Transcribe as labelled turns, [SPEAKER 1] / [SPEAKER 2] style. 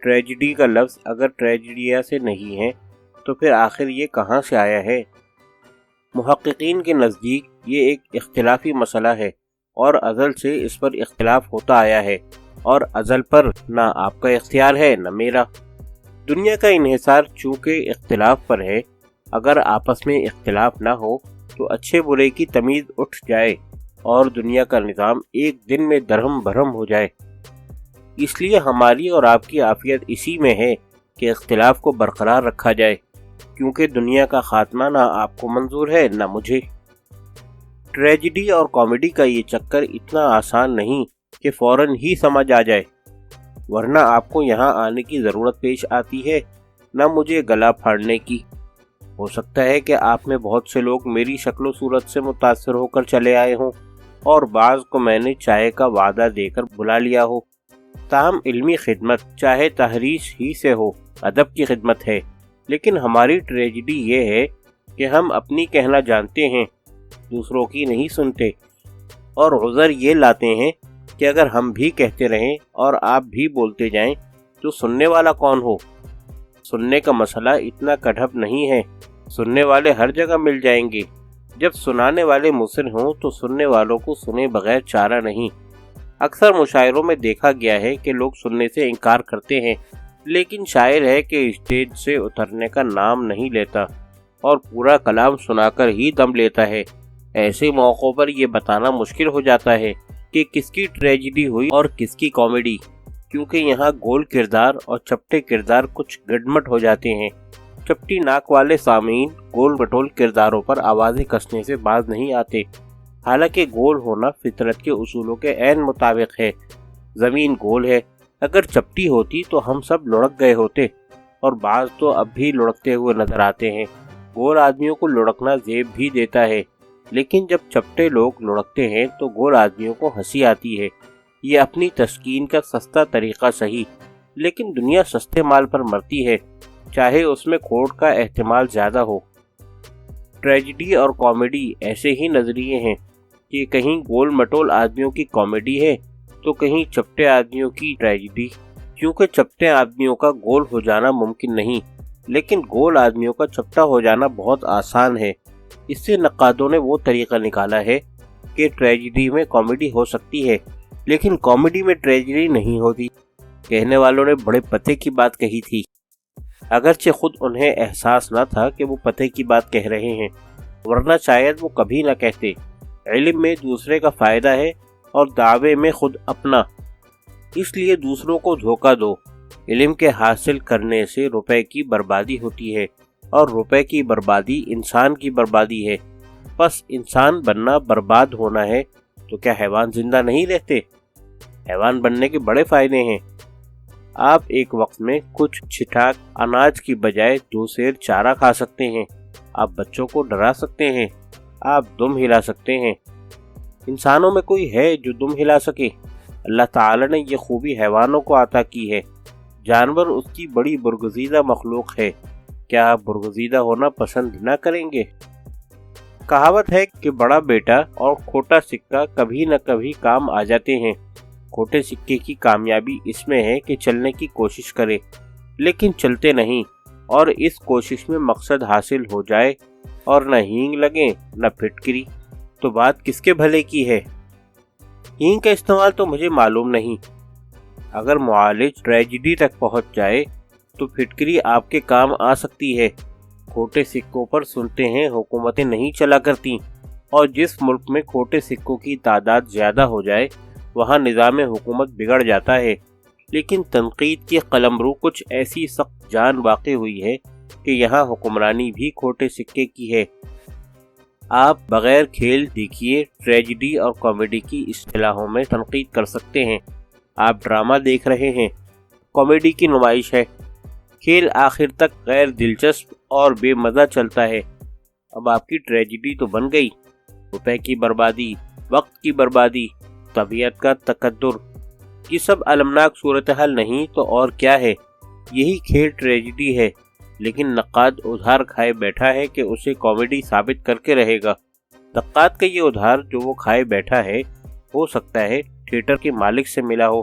[SPEAKER 1] Tragedy کا لفظ اگر ٹریجڈیا سے نہیں ہے تو پھر آخر یہ کہاں سے آیا ہے؟ محققین کے نزدیک یہ ایک اختلافی مسئلہ ہے اور ازل سے اس پر اختلاف ہوتا آیا ہے، اور ازل پر نہ آپ کا اختیار ہے نہ میرا۔ دنیا کا انحصار چونکہ اختلاف پر ہے، اگر آپس میں اختلاف نہ ہو تو اچھے برے کی تمیز اٹھ جائے اور دنیا کا نظام ایک دن میں درہم برہم ہو جائے۔ اس لیے ہماری اور آپ کی عافیت اسی میں ہے کہ اختلاف کو برقرار رکھا جائے، کیونکہ دنیا کا خاتمہ نہ آپ کو منظور ہے نہ مجھے۔ ٹریجڈی اور کامیڈی کا یہ چکر اتنا آسان نہیں کہ فوراً ہی سمجھ آ جائے، ورنہ آپ کو یہاں آنے کی ضرورت پیش آتی ہے نہ مجھے گلا پھاڑنے کی۔ ہو سکتا ہے کہ آپ میں بہت سے لوگ میری شکل و صورت سے متاثر ہو کر چلے آئے ہوں اور بعض کو میں نے چائے کا وعدہ دے کر بلا لیا ہو۔ تاہم علمی خدمت چاہے تحریش ہی سے ہو، ادب کی خدمت ہے، لیکن ہماری ٹریجڈی یہ ہے کہ ہم اپنی کہنا جانتے ہیں، دوسروں کی نہیں سنتے، اور عذر یہ لاتے ہیں کہ اگر ہم بھی کہتے رہیں اور آپ بھی بولتے جائیں تو سننے والا کون ہو؟ سننے کا مسئلہ اتنا کڑھپ نہیں ہے، سننے والے ہر جگہ مل جائیں گے۔ جب سنانے والے مصر ہوں تو سننے والوں کو سنے بغیر چارہ نہیں۔ اکثر مشاعروں میں دیکھا گیا ہے کہ لوگ سننے سے انکار کرتے ہیں، لیکن شاعر ہے کہ اسٹیج سے اترنے کا نام نہیں لیتا اور پورا کلام سنا کر ہی دم لیتا ہے۔ ایسے موقعوں پر یہ بتانا مشکل ہو جاتا ہے کہ کس کی ٹریجڈی ہوئی اور کس کی کامیڈی، کیونکہ یہاں گول کردار اور چپٹے کردار کچھ گڈمٹ ہو جاتے ہیں۔ چپٹی ناک والے سامعین گول مٹول کرداروں پر آوازیں کسنے سے باز نہیں آتے، حالانکہ گول ہونا فطرت کے اصولوں کے عین مطابق ہے۔ زمین گول ہے، اگر چپٹی ہوتی تو ہم سب لڑک گئے ہوتے، اور بعض تو اب بھی لڑکتے ہوئے نظر آتے ہیں۔ گول آدمیوں کو لڑکنا زیب بھی دیتا ہے، لیکن جب چپٹے لوگ لڑکتے ہیں تو گول آدمیوں کو ہنسی آتی ہے۔ یہ اپنی تسکین کا سستا طریقہ صحیح، لیکن دنیا سستے مال پر مرتی ہے، چاہے اس میں کھوٹ کا احتمال زیادہ ہو۔ ٹریجڈی اور کامیڈی ایسے ہی نظریے ہیں کہ کہیں گول مٹول آدمیوں کی کامیڈی ہے تو کہیں چپٹے آدمیوں کی ٹریجڈی، کیونکہ چپٹے آدمیوں کا گول ہو جانا ممکن نہیں، لیکن گول آدمیوں کا چپٹا ہو جانا بہت آسان ہے۔ اس سے نقادوں نے وہ طریقہ نکالا ہے کہ ٹریجڈی میں کامیڈی ہو سکتی ہے، لیکن کامیڈی میں ٹریجڈی نہیں ہوتی۔ کہنے والوں نے بڑے پتے کی بات کہی تھی، اگرچہ خود انہیں احساس نہ تھا کہ وہ پتے کی بات کہہ رہے ہیں، ورنہ شاید وہ کبھی نہ کہتے۔ علم میں دوسرے کا فائدہ ہے اور دعوے میں خود اپنا، اس لیے دوسروں کو دھوکہ دو۔ علم کے حاصل کرنے سے روپے کی بربادی ہوتی ہے، اور روپے کی بربادی انسان کی بربادی ہے۔ بس انسان بننا برباد ہونا ہے تو کیا حیوان زندہ نہیں رہتے؟ حیوان بننے کے بڑے فائدے ہیں۔ آپ ایک وقت میں کچھ چھٹاک اناج کی بجائے 2 سیر چارہ کھا سکتے ہیں، آپ بچوں کو ڈرا سکتے ہیں، آپ دم ہلا سکتے ہیں۔ انسانوں میں کوئی ہے جو دم ہلا سکے؟ اللہ تعالی نے یہ خوبی حیوانوں کو عطا کی ہے۔ جانور اس کی بڑی برگزیدہ مخلوق ہے، کیا آپ برگزیدہ ہونا پسند نہ کریں گے؟ کہاوت ہے کہ بڑا بیٹا اور کھوٹا سکہ کبھی نہ کبھی کام آ جاتے ہیں۔ کھوٹے سکے کی کامیابی اس میں ہے کہ چلنے کی کوشش کرے لیکن چلتے نہیں، اور اس کوشش میں مقصد حاصل ہو جائے اور نہ ہینگ لگے نہ پھٹکری، تو بات کس کے بھلے کی ہے؟ ہینگ کا استعمال تو مجھے معلوم نہیں۔ اگر معالج ٹریجڈی تک پہنچ جائے تو پھٹکری آپ کے کام آ سکتی ہے۔ کھوٹے سکوں پر سنتے ہیں حکومتیں نہیں چلا کرتی، اور جس ملک میں کھوٹے سکوں کی تعداد زیادہ ہو جائے وہاں نظام حکومت بگڑ جاتا ہے۔ لیکن تنقید کی قلمرو کچھ ایسی سخت جان واقع ہوئی ہے کہ یہاں حکمرانی بھی کھوٹے سکے کی ہے۔ آپ بغیر کھیل دیکھیے ٹریجڈی اور کامیڈی کی اصطلاحوں میں تنقید کر سکتے ہیں۔ آپ ڈرامہ دیکھ رہے ہیں، کامیڈی کی نمائش ہے۔ کھیل آخر تک غیر دلچسپ اور بے مزہ چلتا ہے۔ اب آپ کی ٹریجڈی تو بن گئی، روپے کی بربادی، وقت کی بربادی، طبیعت کا تقدر۔ یہ سب المناک صورتحال نہیں تو اور کیا ہے؟ یہی کھیل ٹریجڈی ہے، لیکن نقاد ادھار کھائے بیٹھا ہے کہ اسے کامیڈی ثابت کر کے رہے گا۔ نقاد کا یہ ادھار جو وہ کھائے بیٹھا ہے، ہو سکتا ہے تھیٹر کے مالک سے ملا ہو